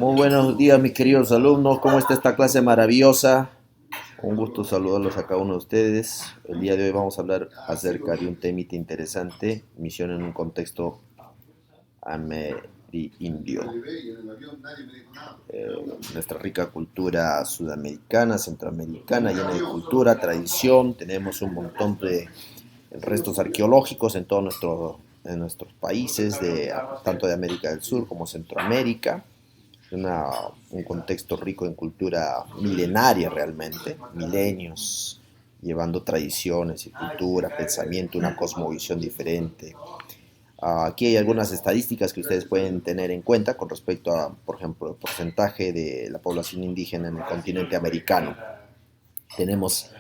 Muy buenos días, mis queridos alumnos. ¿Cómo está esta clase maravillosa? Un gusto saludarlos a cada uno de ustedes. El día de hoy vamos a hablar acerca de un temita interesante, misión en un contexto amerindio. Nuestra rica cultura sudamericana, centroamericana, llena de cultura, tradición. Tenemos un montón de restos arqueológicos en todos nuestros países, tanto de América del Sur como Centroamérica. Un contexto rico en cultura milenaria realmente, milenios, llevando tradiciones y cultura, pensamiento, una cosmovisión diferente. Aquí hay algunas estadísticas que ustedes pueden tener en cuenta con respecto a, por ejemplo, el porcentaje de la población indígena en el continente americano. Tenemos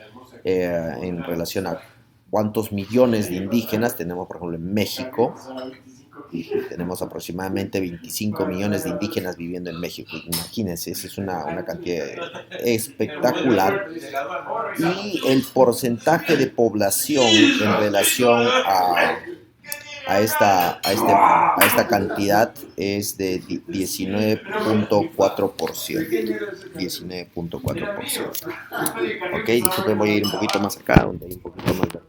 en relación a cuántos millones de indígenas tenemos, por ejemplo, en México. Tenemos aproximadamente 25 millones de indígenas viviendo en México. Imagínense, esa es una cantidad espectacular. Y el porcentaje de población en relación a esta cantidad es de 19.4%. 19.4%. Ok, disculpen, voy a ir un poquito más acá, donde hay un poquito más de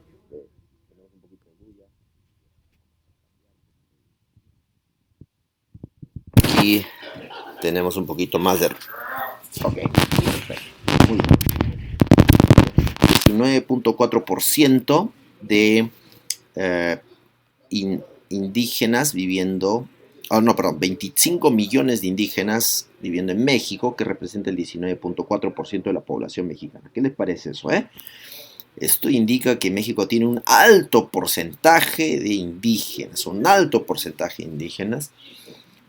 aquí tenemos un poquito más de... Ok, perfecto. Muy bien. 19.4% de eh, indígenas viviendo, no, perdón, 25 millones de indígenas viviendo en México, que representa el 19.4% de la población mexicana. ¿Qué les parece eso, Esto indica que México tiene un alto porcentaje de indígenas,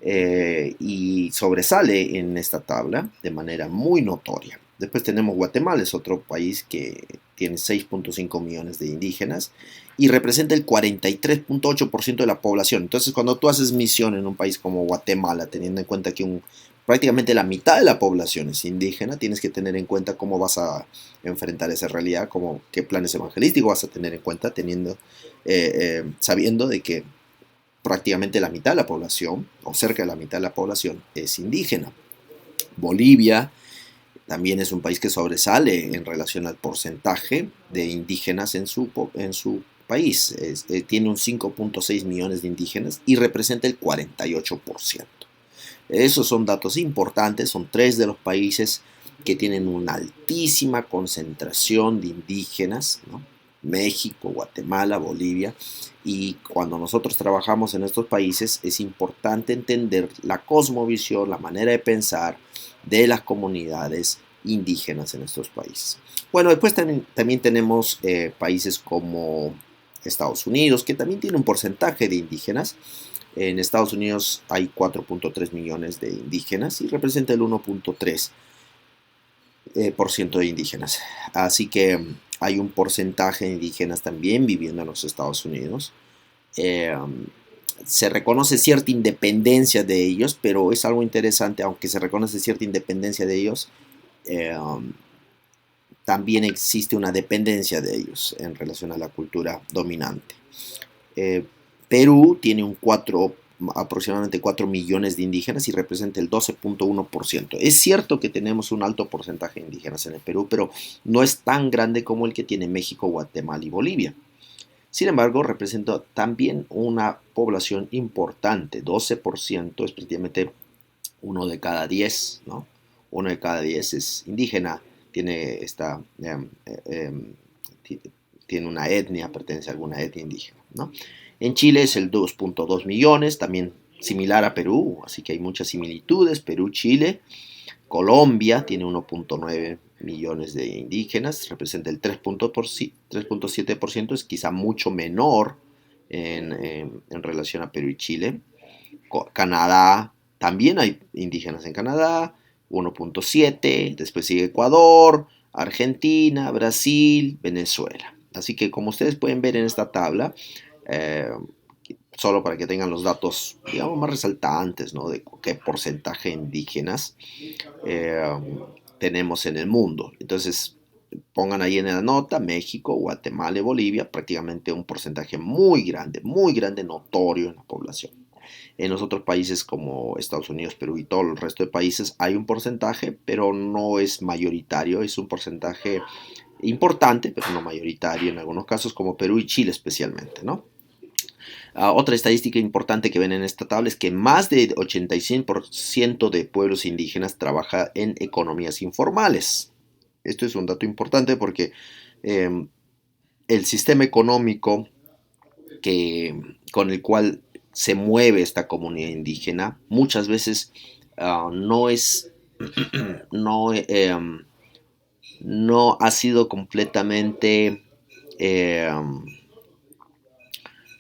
y sobresale en esta tabla de manera muy notoria. Después tenemos Guatemala, es otro país que tiene 6.5 millones de indígenas y representa el 43.8% de la población. Entonces, cuando tú haces misión en un país como Guatemala, teniendo en cuenta que prácticamente la mitad de la población es indígena, tienes que tener en cuenta cómo vas a enfrentar esa realidad, qué planes evangelísticos vas a tener en cuenta, sabiendo de que prácticamente la mitad de la población, o cerca de la mitad de la población, es indígena. Bolivia también es un país que sobresale en relación al porcentaje de indígenas en su país. Tiene un 5.6 millones de indígenas y representa el 48%. Esos son datos importantes, son tres de los países que tienen una altísima concentración de indígenas, ¿no? México, Guatemala, Bolivia, y cuando nosotros trabajamos en estos países es importante entender la cosmovisión, la manera de pensar de las comunidades indígenas en estos países. Bueno, después también tenemos países como Estados Unidos, que también tiene un porcentaje de indígenas. En Estados Unidos hay 4.3 millones de indígenas y representa el 1.3% de indígenas. Así que hay un porcentaje de indígenas también viviendo en los Estados Unidos. Eh, Se reconoce cierta independencia de ellos, pero es algo interesante, aunque se reconoce cierta independencia de ellos, eh, también existe una dependencia de ellos en relación a la cultura dominante. Eh, Perú tiene aproximadamente 4 millones de indígenas y representa el 12.1%. Es cierto que tenemos un alto porcentaje de indígenas en el Perú, pero no es tan grande como el que tiene México, Guatemala y Bolivia. Sin embargo, representa también una población importante, 12%, es prácticamente uno de cada 10, ¿no? Uno de cada 10 es indígena, tiene tiene una etnia, pertenece a alguna etnia indígena, ¿no? En Chile es el 2.2 millones, también similar a Perú, así que hay muchas similitudes, Perú, Chile. Colombia tiene 1.9 millones de indígenas, representa el 3.7%, es quizá mucho menor en relación a Perú y Chile. Canadá, también hay indígenas en Canadá, 1.7, después sigue Ecuador, Argentina, Brasil, Venezuela. Así que como ustedes pueden ver en esta tabla, eh, solo para que tengan los datos, digamos, más resaltantes, ¿no? De qué porcentaje de indígenas eh, tenemos en el mundo. Entonces, pongan ahí en la nota México, Guatemala y Bolivia, prácticamente un porcentaje muy grande, notorio en la población. En los otros países como Estados Unidos, Perú y todo el resto de países hay un porcentaje, pero no es mayoritario, es un porcentaje importante, pero no mayoritario en algunos casos, como Perú y Chile especialmente, ¿no? Otra estadística importante que ven en esta tabla es que más de 85% de pueblos indígenas trabaja en economías informales. Esto es un dato importante porque eh, el sistema económico con el cual se mueve esta comunidad indígena muchas veces no es no, no ha sido completamente eh,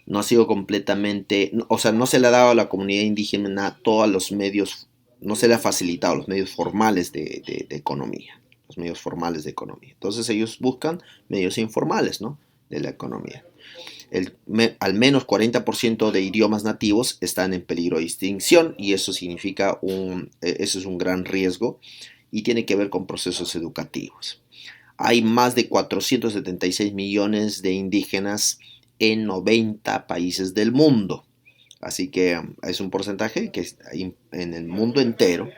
no ha sido completamente, o sea, no se le ha dado a la comunidad indígena todos los medios, no se le ha facilitado los medios formales de economía, los medios formales de economía. Entonces ellos buscan medios informales, ¿no? De la economía. Al menos 40% de idiomas nativos están en peligro de extinción y eso significa eso es un gran riesgo y tiene que ver con procesos educativos. Hay más de 476 millones de indígenas en 90 países del mundo. Así que es un porcentaje que en el mundo entero,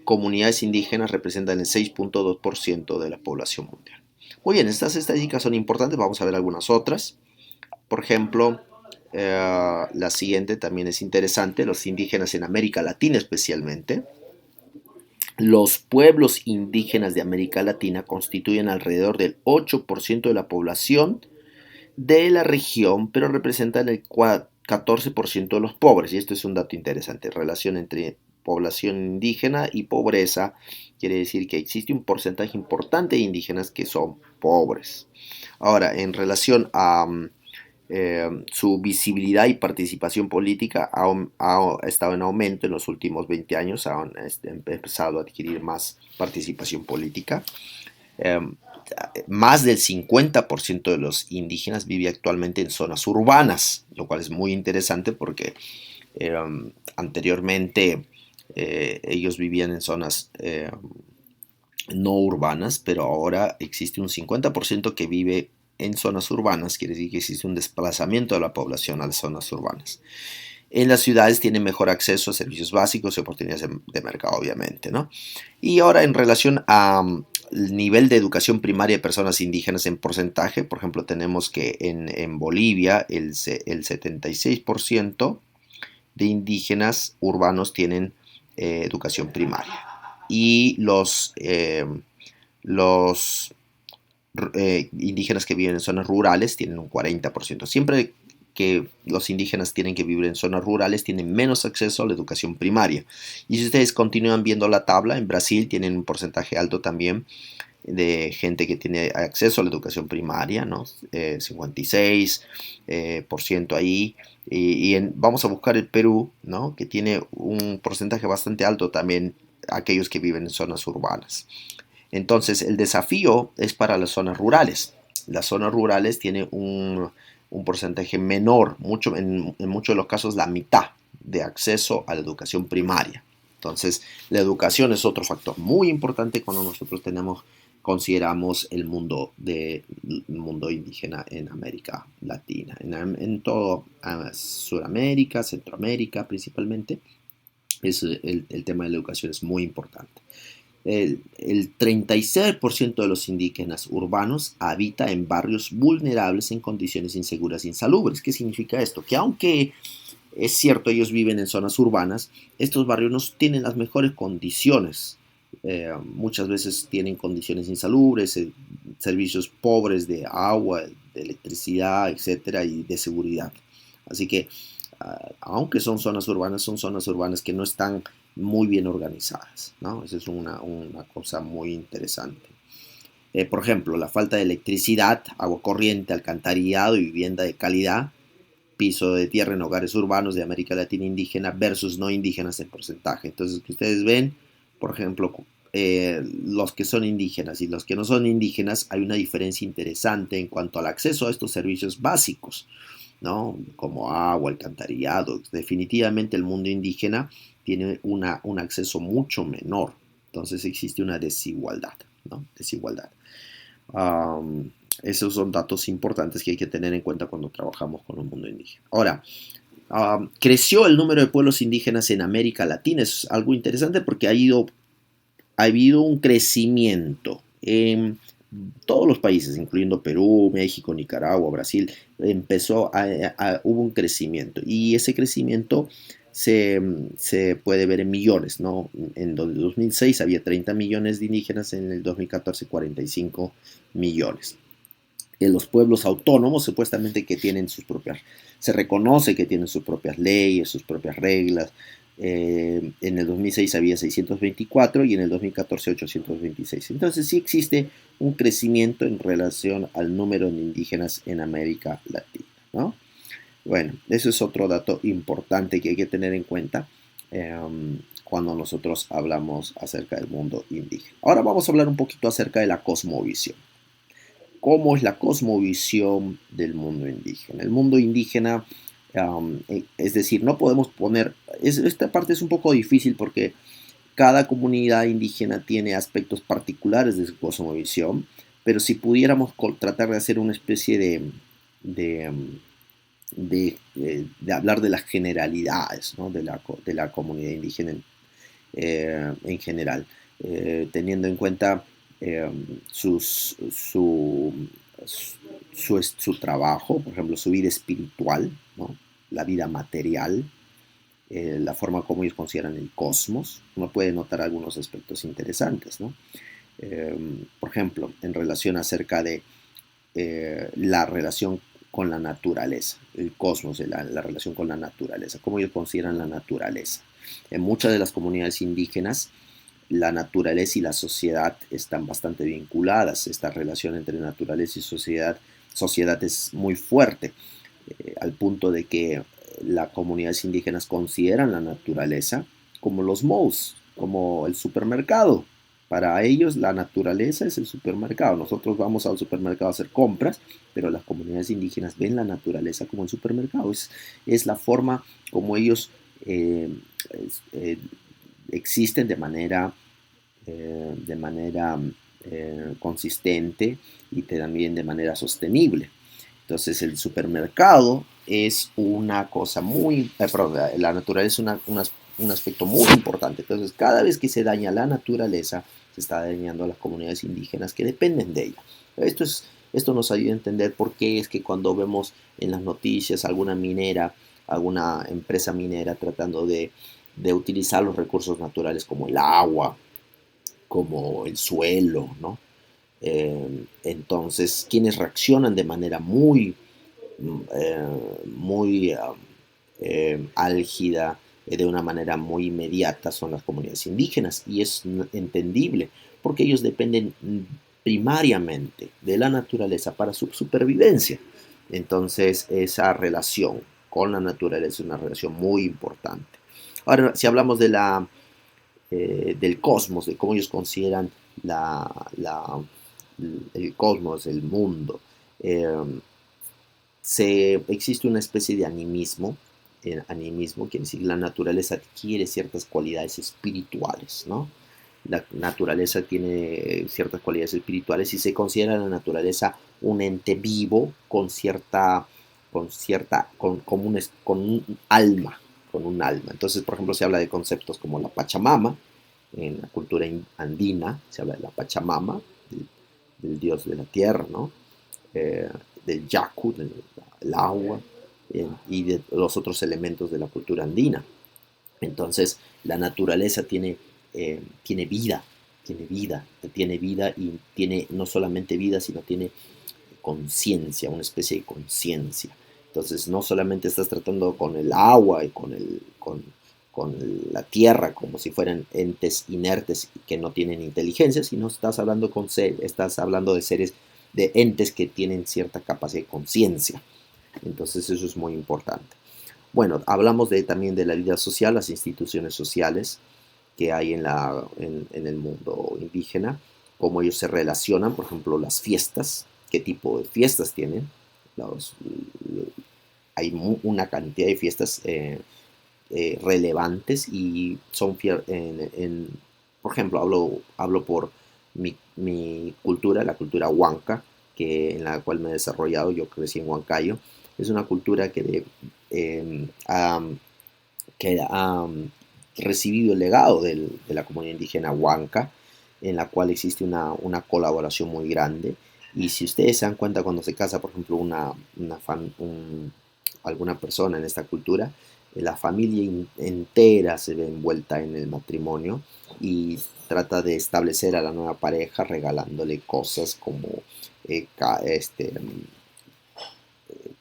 comunidades indígenas representan el 6.2% de la población mundial. Muy bien, estas estadísticas son importantes, vamos a ver algunas otras. Por ejemplo, la siguiente también es interesante, los indígenas en América Latina especialmente. Los pueblos indígenas de América Latina constituyen alrededor del 8% de la población de la región, pero representan el 14% de los pobres. Y esto es un dato interesante. Relación entre población indígena y pobreza quiere decir que existe un porcentaje importante de indígenas que son pobres. Ahora, en relación a su visibilidad y participación política ha estado en aumento en los últimos 20 años, han empezado a adquirir más participación política. Eh, Más del 50% de los indígenas vive actualmente en zonas urbanas, lo cual es muy interesante porque eh, anteriormente ellos vivían en zonas no urbanas, pero ahora existe un 50% que vive en zonas urbanas, quiere decir que existe un desplazamiento de la población a las zonas urbanas. En las ciudades tienen mejor acceso a servicios básicos y oportunidades de mercado, obviamente, ¿no? Y ahora en relación al nivel de educación primaria de personas indígenas en porcentaje, por ejemplo, tenemos que en Bolivia el 76% de indígenas urbanos tienen educación primaria y los indígenas que viven en zonas rurales tienen un 40%. Siempre que los indígenas tienen que vivir en zonas rurales tienen menos acceso a la educación primaria. Y si ustedes continúan viendo la tabla, en Brasil tienen un porcentaje alto también de gente que tiene acceso a la educación primaria, ¿no? 56% por ciento ahí. Vamos a buscar el Perú, ¿no? Que tiene un porcentaje bastante alto también aquellos que viven en zonas urbanas. Entonces, el desafío es para las zonas rurales. Las zonas rurales tienen un porcentaje menor, en muchos de los casos la mitad de acceso a la educación primaria. Entonces, la educación es otro factor muy importante cuando nosotros consideramos el mundo indígena en América Latina, en todo Sudamérica, Centroamérica principalmente. El tema de la educación es muy importante. El 36% de los indígenas urbanos habita en barrios vulnerables en condiciones inseguras e insalubres. ¿Qué significa esto? Que aunque es cierto, ellos viven en zonas urbanas, estos barrios no tienen las mejores condiciones. Muchas veces tienen condiciones insalubres, servicios pobres de agua, de electricidad, etcétera, y de seguridad. Así que, aunque son zonas urbanas que no están muy bien organizadas, ¿no? Esa es una cosa muy interesante. Por ejemplo, la falta de electricidad, agua corriente, alcantarillado y vivienda de calidad, piso de tierra en hogares urbanos de América Latina indígena versus no indígenas en porcentaje. Entonces, que ustedes ven, por ejemplo, los que son indígenas y los que no son indígenas, hay una diferencia interesante en cuanto al acceso a estos servicios básicos, ¿no? Como agua, alcantarillado. Definitivamente el mundo indígena tiene un acceso mucho menor. Entonces existe una desigualdad, ¿no? Desigualdad. Esos son datos importantes que hay que tener en cuenta cuando trabajamos con el mundo indígena. Ahora, Creció el número de pueblos indígenas en América Latina. Es algo interesante porque ha habido un crecimiento en todos los países, incluyendo Perú, México, Nicaragua, Brasil. Hubo un crecimiento y ese crecimiento se, se puede ver en millones, ¿no? En el 2006 había 30 millones de indígenas, en el 2014 45 millones. En los pueblos autónomos supuestamente que tienen sus propias, se reconoce que tienen sus propias leyes, sus propias reglas. En el 2006 había 624 y en el 2014 826. Entonces sí existe un crecimiento en relación al número de indígenas en América Latina, ¿no? Bueno, eso es otro dato importante que hay que tener en cuenta cuando nosotros hablamos acerca del mundo indígena. Ahora vamos a hablar un poquito acerca de la cosmovisión. ¿Cómo es la cosmovisión del mundo indígena? El mundo indígena, es decir, no podemos poner, esta parte es un poco difícil porque cada comunidad indígena tiene aspectos particulares de su cosmovisión, pero si pudiéramos tratar de hacer una especie de, de hablar de las generalidades, ¿no? De la comunidad indígena en general, teniendo en cuenta eh, su trabajo, por ejemplo, su vida espiritual, ¿no? La vida material, la forma como ellos consideran el cosmos. Uno puede notar algunos aspectos interesantes, ¿no? Por ejemplo, en relación acerca de la relación con la naturaleza, el cosmos, la relación con la naturaleza, cómo ellos consideran la naturaleza. En muchas de las comunidades indígenas, la naturaleza y la sociedad están bastante vinculadas. Esta relación entre naturaleza y sociedad es muy fuerte, al punto de que las comunidades indígenas consideran la naturaleza como los malls, como el supermercado. Para ellos la naturaleza es el supermercado. Nosotros vamos al supermercado a hacer compras, pero las comunidades indígenas ven la naturaleza como el supermercado. Es la forma como ellos eh, eh, existen de manera consistente y también de manera sostenible. Entonces el supermercado es una cosa muy, perdón, la naturaleza es un aspecto muy importante. Entonces cada vez que se daña la naturaleza, se está dañando a las comunidades indígenas que dependen de ella. Esto nos ayuda a entender por qué es que cuando vemos en las noticias alguna minera, alguna empresa minera tratando de utilizar los recursos naturales como el agua, como el suelo, ¿no? Entonces, quienes reaccionan de manera muy álgida, de una manera muy inmediata, son las comunidades indígenas. Y es entendible, porque ellos dependen primariamente de la naturaleza para su supervivencia. Entonces, esa relación con la naturaleza es una relación muy importante. Ahora, si hablamos del cosmos, de cómo ellos consideran la, la, el cosmos, el mundo. Eh, Existe una especie de animismo, quiere decir la naturaleza adquiere ciertas cualidades espirituales, ¿no? La naturaleza tiene ciertas cualidades espirituales y se considera la naturaleza un ente vivo con un alma, con un alma. Entonces, por ejemplo, se habla de conceptos como la Pachamama. En la cultura andina se habla de la Pachamama, del dios de la tierra, ¿no? Eh, del Yaku, del agua, y de los otros elementos de la cultura andina. Entonces, la naturaleza tiene vida y tiene no solamente vida, sino tiene conciencia, una especie de conciencia. Entonces, no solamente estás tratando con el agua y con la tierra como si fueran entes inertes que no tienen inteligencia, sino estás hablando de seres, de entes que tienen cierta capacidad de conciencia. Entonces, eso es muy importante. Bueno, hablamos también de la vida social, las instituciones sociales que hay en el mundo indígena, cómo ellos se relacionan, por ejemplo, las fiestas, qué tipo de fiestas tienen. Los, Hay una cantidad de fiestas relevantes y por ejemplo, hablo por mi cultura, la cultura huanca, en la cual me he desarrollado. Yo crecí en Huancayo, es una cultura ha, que ha recibido el legado de la comunidad indígena Huanca, en la cual existe una colaboración muy grande. Y si ustedes se dan cuenta cuando se casa, por ejemplo, alguna persona en esta cultura, la familia entera se ve envuelta en el matrimonio y trata de establecer a la nueva pareja regalándole cosas como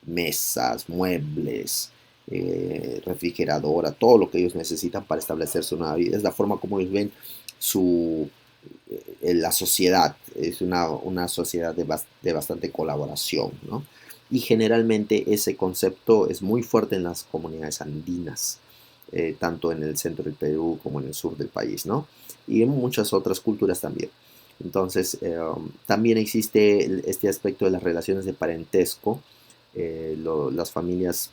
mesas, muebles, refrigeradora, todo lo que ellos necesitan para establecer su nueva vida. Es la forma como ellos ven su, la sociedad. Es una sociedad de bastante colaboración, ¿no? Y generalmente ese concepto es muy fuerte en las comunidades andinas, tanto en el centro del Perú como en el sur del país, ¿no? Y en muchas otras culturas también. Entonces, también existe este aspecto de las relaciones de parentesco. Las familias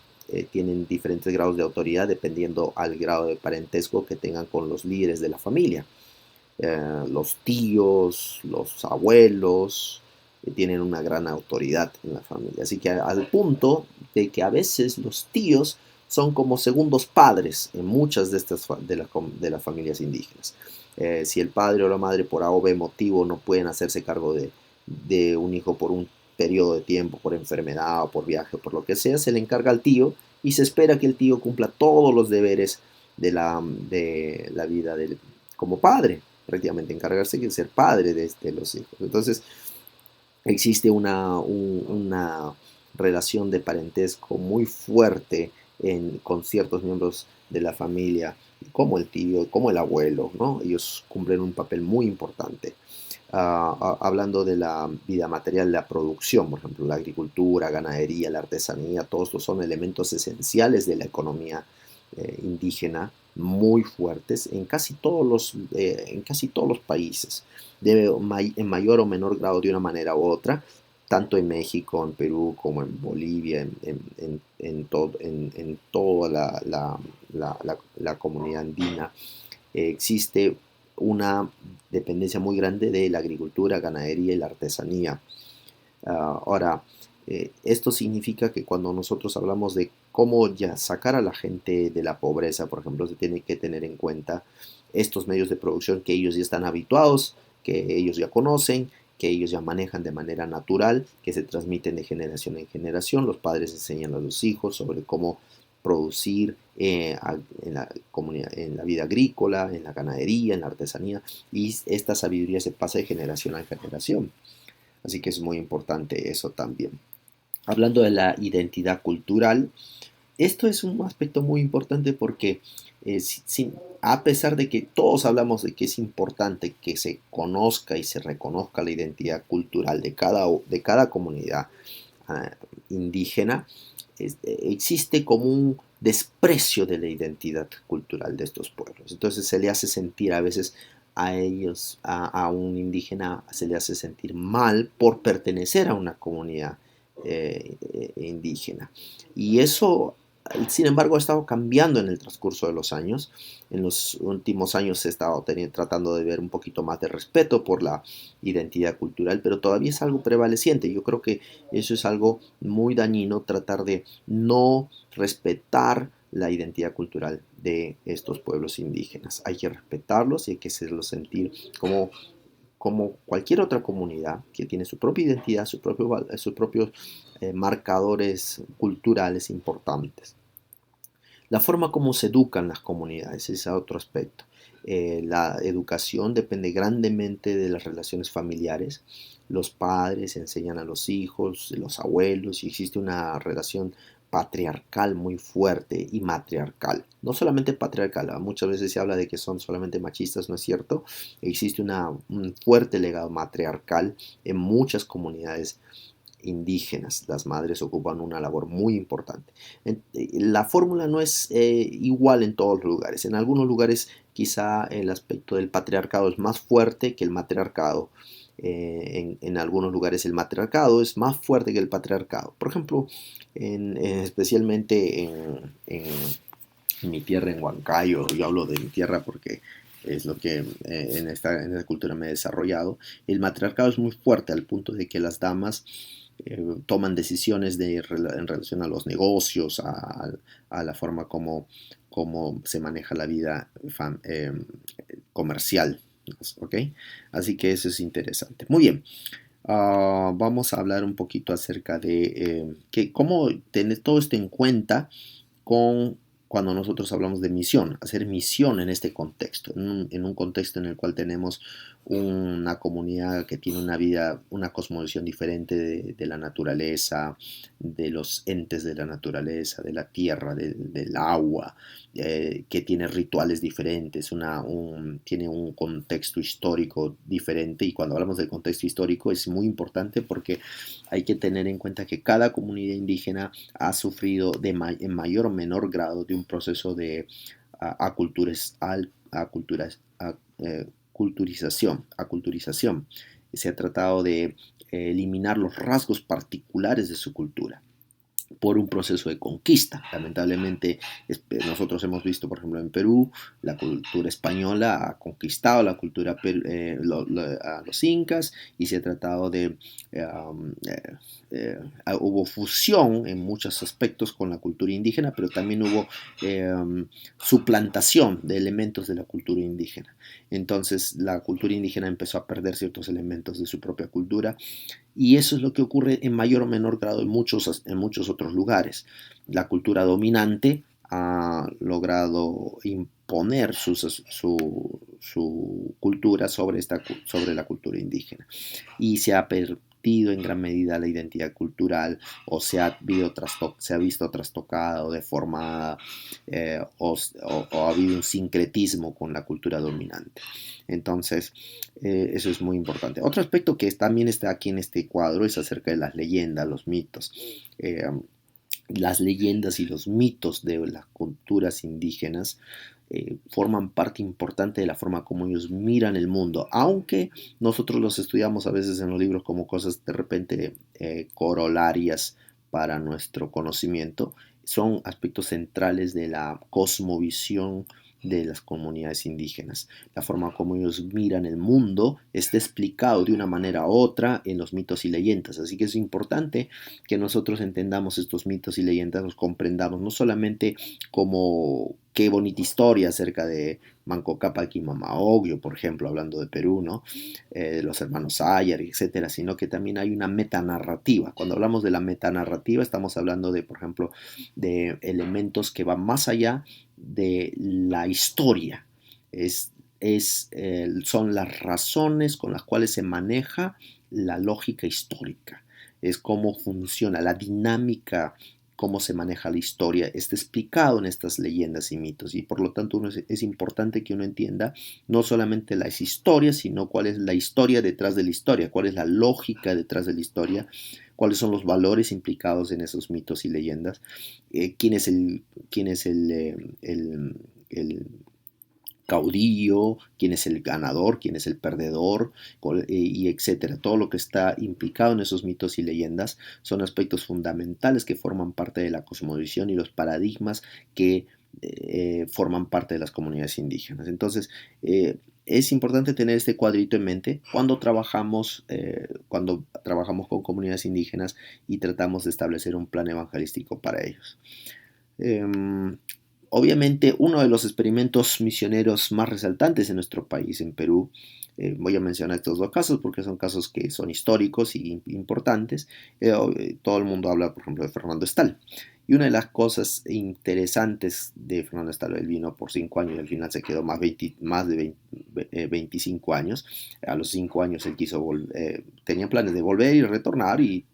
tienen diferentes grados de autoridad dependiendo al grado de parentesco que tengan con los líderes de la familia. Los tíos, los abuelos, tienen una gran autoridad en la familia. Así que al punto de que a veces los tíos son como segundos padres en muchas de las familias indígenas. Si el padre o la madre por A o B motivo no pueden hacerse cargo de un hijo por un periodo de tiempo, por enfermedad o por viaje o por lo que sea, se le encarga al tío y se espera que el tío cumpla todos los deberes de la vida como padre, prácticamente encargarse de ser padre de los hijos. Entonces existe una relación de parentesco muy fuerte con ciertos miembros de la familia, como el tío, como el abuelo, ¿no? Ellos cumplen un papel muy importante. Hablando de la vida material, la producción, por ejemplo, la agricultura, ganadería, la artesanía, todos estos son elementos esenciales de la economía indígena, muy fuertes en casi todos los países, en mayor o menor grado de una manera u otra, tanto en México, en Perú, como en Bolivia, en toda la comunidad andina. Existe una dependencia muy grande de la agricultura, ganadería y la artesanía. Ahora, esto significa que cuando nosotros hablamos de cómo ya sacar a la gente de la pobreza, por ejemplo, se tiene que tener en cuenta estos medios de producción que ellos ya están habituados, que ellos ya conocen, que ellos ya manejan de manera natural, que se transmiten de generación en generación. Los padres enseñan a los hijos sobre cómo producir en la vida agrícola, en la ganadería, en la artesanía, y esta sabiduría se pasa de generación en generación. Así que es muy importante eso también. Hablando de la identidad cultural, esto es un aspecto muy importante porque a pesar de que todos hablamos de que es importante que se conozca y se reconozca la identidad cultural de cada comunidad indígena, existe como un desprecio de la identidad cultural de estos pueblos. Entonces se le hace sentir a veces a ellos, a un indígena, se le hace sentir mal por pertenecer a una comunidad indígena. Y eso, sin embargo, ha estado cambiando en el transcurso de los años. En los últimos años se ha estado tratando de ver un poquito más de respeto por la identidad cultural, pero todavía es algo prevaleciente. Yo creo que eso es algo muy dañino, tratar de no respetar la identidad cultural de estos pueblos indígenas. Hay que respetarlos y hay que hacerlos sentir como cualquier otra comunidad que tiene su propia identidad, sus propios marcadores culturales importantes. La forma como se educan las comunidades es otro aspecto. La educación depende grandemente de las relaciones familiares. Los padres enseñan a los hijos, los abuelos, y existe una relación patriarcal muy fuerte y matriarcal. No solamente patriarcal, muchas veces se habla de que son solamente machistas, no es cierto. Existe un fuerte legado matriarcal en muchas comunidades indígenas. Las madres ocupan una labor muy importante. La fórmula no es igual en todos los lugares. En algunos lugares quizá el aspecto del patriarcado es más fuerte que el matriarcado. En algunos lugares el matriarcado es más fuerte que el patriarcado. Por ejemplo, especialmente en mi tierra, en Huancayo, yo hablo de mi tierra porque es lo que en esta cultura me he desarrollado. El matriarcado es muy fuerte al punto de que las damas toman decisiones en relación a los negocios, a la forma como se maneja la vida comercial. ¿Ok? Así que eso es interesante. Muy bien. Vamos a hablar un poquito acerca de cómo tener todo esto en cuenta con cuando nosotros hablamos de misión, hacer misión en este contexto, en un contexto en el cual tenemos una comunidad que tiene una vida, una cosmovisión diferente de la naturaleza, de los entes de la naturaleza, de la tierra, del agua, que tiene rituales diferentes, tiene un contexto histórico diferente. Y cuando hablamos del contexto histórico es muy importante porque hay que tener en cuenta que cada comunidad indígena ha sufrido en mayor o menor grado de un proceso de aculturización. Se ha tratado de eliminar los rasgos particulares de su cultura por un proceso de conquista. Lamentablemente, nosotros hemos visto, por ejemplo, en Perú, la cultura española ha conquistado la cultura a los incas, y se ha tratado de... hubo fusión en muchos aspectos con la cultura indígena, pero también hubo suplantación de elementos de la cultura indígena. Entonces, la cultura indígena empezó a perder ciertos elementos de su propia cultura, y eso es lo que ocurre en mayor o menor grado en muchos otros lugares. La cultura dominante ha logrado imponer su cultura sobre la cultura indígena, y se ha perdido en gran medida la identidad cultural, o se ha visto trastocada o deformada, o ha habido un sincretismo con la cultura dominante. Entonces, eso es muy importante. Otro aspecto que también está aquí en este cuadro es acerca de las leyendas, los mitos. Las leyendas y los mitos de las culturas indígenas forman parte importante de la forma como ellos miran el mundo, aunque nosotros los estudiamos a veces en los libros como cosas de repente corolarias para nuestro conocimiento. Son aspectos centrales de la cosmovisión de las comunidades indígenas. La forma como ellos miran el mundo está explicado de una manera u otra en los mitos y leyendas, así que es importante que nosotros entendamos estos mitos y leyendas, los comprendamos, no solamente como qué bonita historia acerca de Manco Cápac y Mama Oglio, por ejemplo, hablando de Perú, ¿no? De los hermanos Ayar, etcétera, sino que también hay una metanarrativa. Cuando hablamos de la metanarrativa, estamos hablando de, por ejemplo, de elementos que van más allá de la historia. Son las razones con las cuales se maneja la lógica histórica. Es cómo funciona la dinámica, cómo se maneja la historia, está explicado en estas leyendas y mitos, y por lo tanto es importante que uno entienda no solamente las historias, sino cuál es la historia detrás de la historia, cuál es la lógica detrás de la historia, cuáles son los valores implicados en esos mitos y leyendas, quién es el caudillo, quién es el ganador, quién es el perdedor, y etcétera. Todo lo que está implicado en esos mitos y leyendas son aspectos fundamentales que forman parte de la cosmovisión y los paradigmas que forman parte de las comunidades indígenas. Entonces, es importante tener este cuadrito en mente cuando trabajamos con comunidades indígenas y tratamos de establecer un plan evangelístico para ellos. Obviamente, uno de los experimentos misioneros más resaltantes en nuestro país, en Perú, voy a mencionar estos dos casos porque son casos que son históricos y importantes. Todo el mundo habla, por ejemplo, de Fernando Estal. Y una de las cosas interesantes de Fernando Estal, él vino por 5 años y al final se quedó más de 25 años. A los 5 años él tenía planes de volver y retornar, y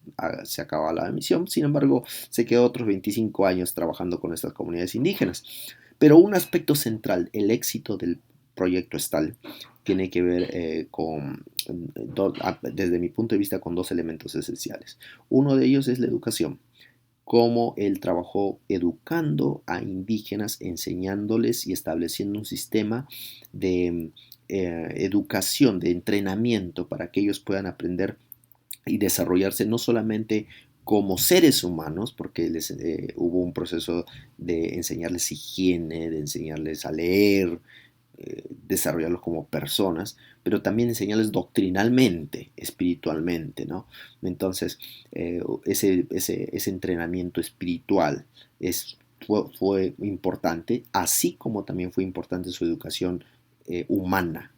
se acababa la misión. Sin embargo, se quedó otros 25 años trabajando con estas comunidades indígenas. Pero un aspecto central, el éxito del proyecto Estal, tiene que ver desde mi punto de vista, con dos elementos esenciales. Uno de ellos es la educación, cómo él trabajó educando a indígenas, enseñándoles y estableciendo un sistema de educación, de entrenamiento para que ellos puedan aprender y desarrollarse no solamente como seres humanos, porque hubo un proceso de enseñarles higiene, de enseñarles a leer, desarrollarlos como personas, pero también enseñarles doctrinalmente, espiritualmente, ¿no? Entonces, ese entrenamiento espiritual fue importante, así como también fue importante su educación humana.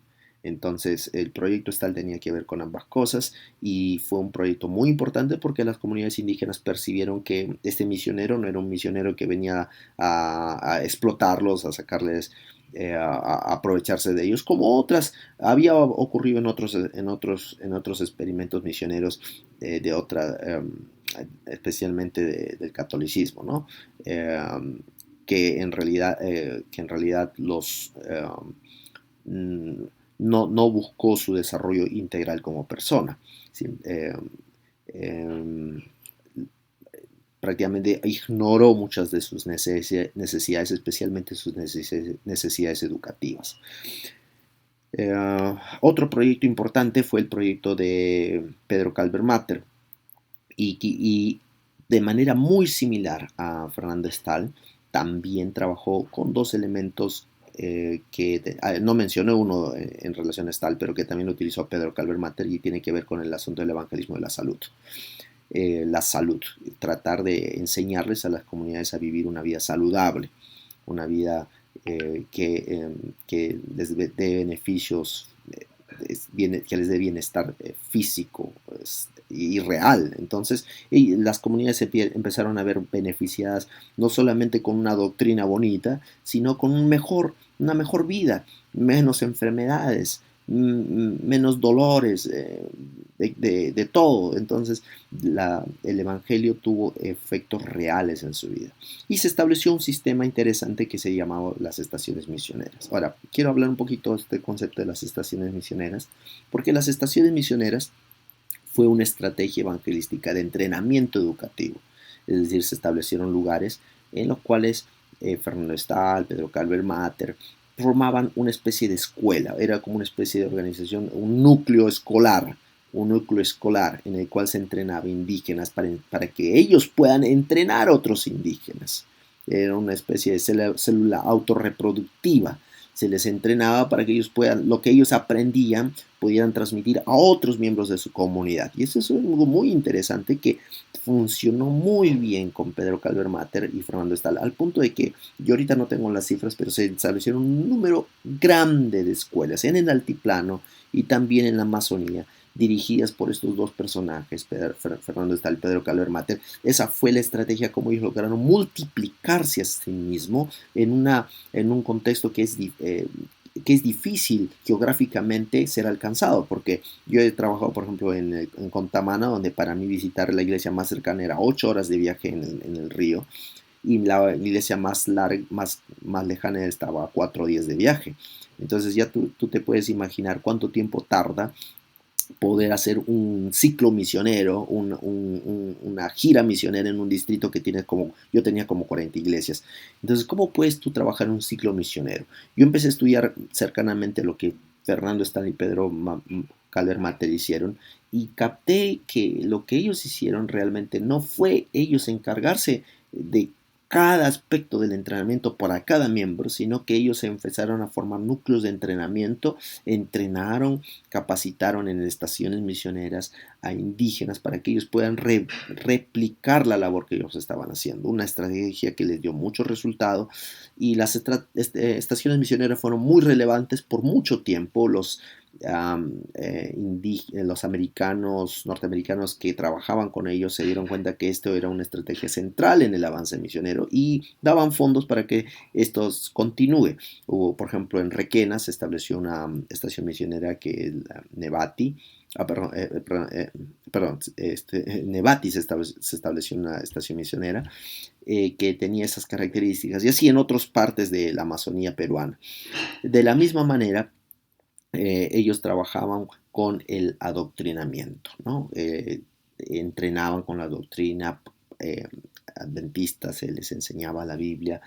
Entonces, el proyecto STAL tenía que ver con ambas cosas y fue un proyecto muy importante porque las comunidades indígenas percibieron que este misionero no era un misionero que venía a explotarlos, a sacarles a aprovecharse de ellos, como otras había ocurrido en otros experimentos misioneros de otra, especialmente del catolicismo, ¿no? Que en realidad mm, no buscó su desarrollo integral como persona. ¿Sí? Eh, Prácticamente ignoró muchas de sus necesidades, especialmente sus necesidades educativas. Otro proyecto importante fue el proyecto de Pedro Calvermater y de manera muy similar a Fernando Stahl, también trabajó con dos elementos no mencioné uno en relación a Stahl, pero que también lo utilizó Pedro Calvermater y tiene que ver con el asunto del evangelismo de la salud, tratar de enseñarles a las comunidades a vivir una vida saludable, una vida que les dé beneficios, que les dé bienestar físico y real. Entonces, las comunidades empezaron a ver beneficiadas no solamente con una doctrina bonita, sino con una mejor vida, menos enfermedades, menos dolores, de todo. Entonces, el Evangelio tuvo efectos reales en su vida. Y se estableció un sistema interesante que se llamaba las estaciones misioneras. Ahora, quiero hablar un poquito de este concepto de las estaciones misioneras, porque las estaciones misioneras fue una estrategia evangelística de entrenamiento educativo. Es decir, se establecieron lugares en los cuales Fernando Stahl, Pedro Calvermater, formaban una especie de escuela, era como una especie de organización, un núcleo escolar en el cual se entrenaba indígenas para que ellos puedan entrenar a otros indígenas. Era una especie de célula autorreproductiva. Se les entrenaba para que ellos puedan, lo que ellos aprendían, pudieran transmitir a otros miembros de su comunidad. Y eso es algo muy interesante que funcionó muy bien con Pedro Calvermater y Fernando Stahl, al punto de que yo ahorita no tengo las cifras, pero se establecieron un número grande de escuelas en el altiplano y también en la Amazonía, dirigidas por estos dos personajes, Fernando Stahl y Pedro Calvermater. Esa fue la estrategia como ellos lograron multiplicarse a sí mismo en un contexto que es difícil geográficamente ser alcanzado, porque yo he trabajado, por ejemplo, en Contamana, donde para mí visitar la iglesia más cercana era 8 horas de viaje en el río, y la iglesia más lejana estaba a 4 días de viaje. Entonces ya tú te puedes imaginar cuánto tiempo tarda poder hacer un ciclo misionero, una gira misionera en un distrito que tiene yo tenía como 40 iglesias. Entonces, ¿cómo puedes tú trabajar en un ciclo misionero? Yo empecé a estudiar cercanamente lo que Fernando Stan y Pedro Calvermater hicieron y capté que lo que ellos hicieron realmente no fue ellos encargarse de cada aspecto del entrenamiento para cada miembro, sino que ellos empezaron a formar núcleos de entrenamiento, entrenaron, capacitaron en estaciones misioneras a indígenas para que ellos puedan replicar la labor que ellos estaban haciendo. Una estrategia que les dio mucho resultado y las estaciones misioneras fueron muy relevantes por mucho tiempo. Los norteamericanos que trabajaban con ellos se dieron cuenta que esto era una estrategia central en el avance misionero y daban fondos para que esto continúe. Hubo, por ejemplo, en Requena se estableció una estación misionera que es Nevati. Nevati se estableció una estación misionera que tenía esas características y así en otras partes de la Amazonía peruana. De la misma manera, ellos trabajaban con el adoctrinamiento, ¿no? Entrenaban con la doctrina adventista, se les enseñaba la Biblia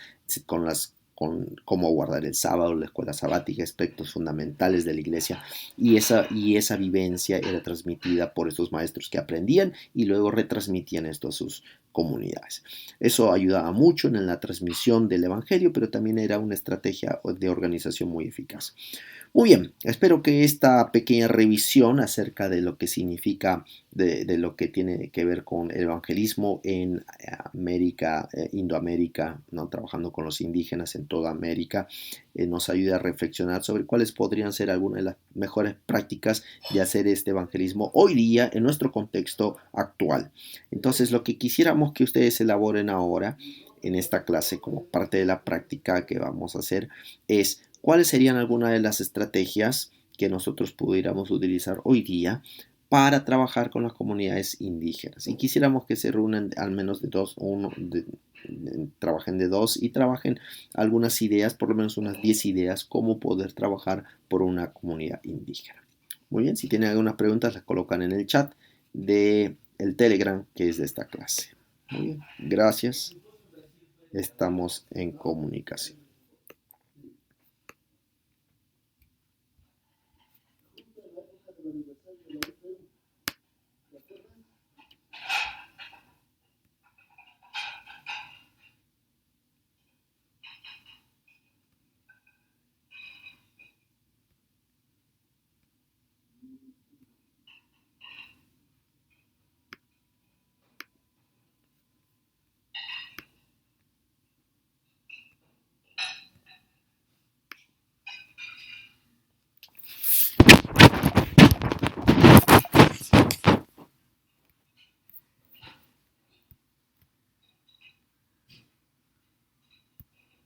con cómo guardar el sábado, la escuela sabática, aspectos fundamentales de la iglesia, y esa vivencia era transmitida por estos maestros que aprendían y luego retransmitían esto a sus comunidades. Eso ayudaba mucho en la transmisión del Evangelio, pero también era una estrategia de organización muy eficaz. Muy bien, espero que esta pequeña revisión acerca de lo que significa, de lo que tiene que ver con el evangelismo en América, Indoamérica, ¿no? Trabajando con los indígenas en toda América, nos ayude a reflexionar sobre cuáles podrían ser algunas de las mejores prácticas de hacer este evangelismo hoy día en nuestro contexto actual. Entonces, lo que quisiéramos que ustedes elaboren ahora en esta clase como parte de la práctica que vamos a hacer es cuáles serían algunas de las estrategias que nosotros pudiéramos utilizar hoy día para trabajar con las comunidades indígenas. Y quisiéramos que se reúnan al menos de dos, trabajen de dos y trabajen algunas ideas, por lo menos unas 10 ideas, cómo poder trabajar por una comunidad indígena. Muy bien, si tienen algunas preguntas las colocan en el chat de el Telegram que es de esta clase. Muy bien, gracias. Estamos en comunicación.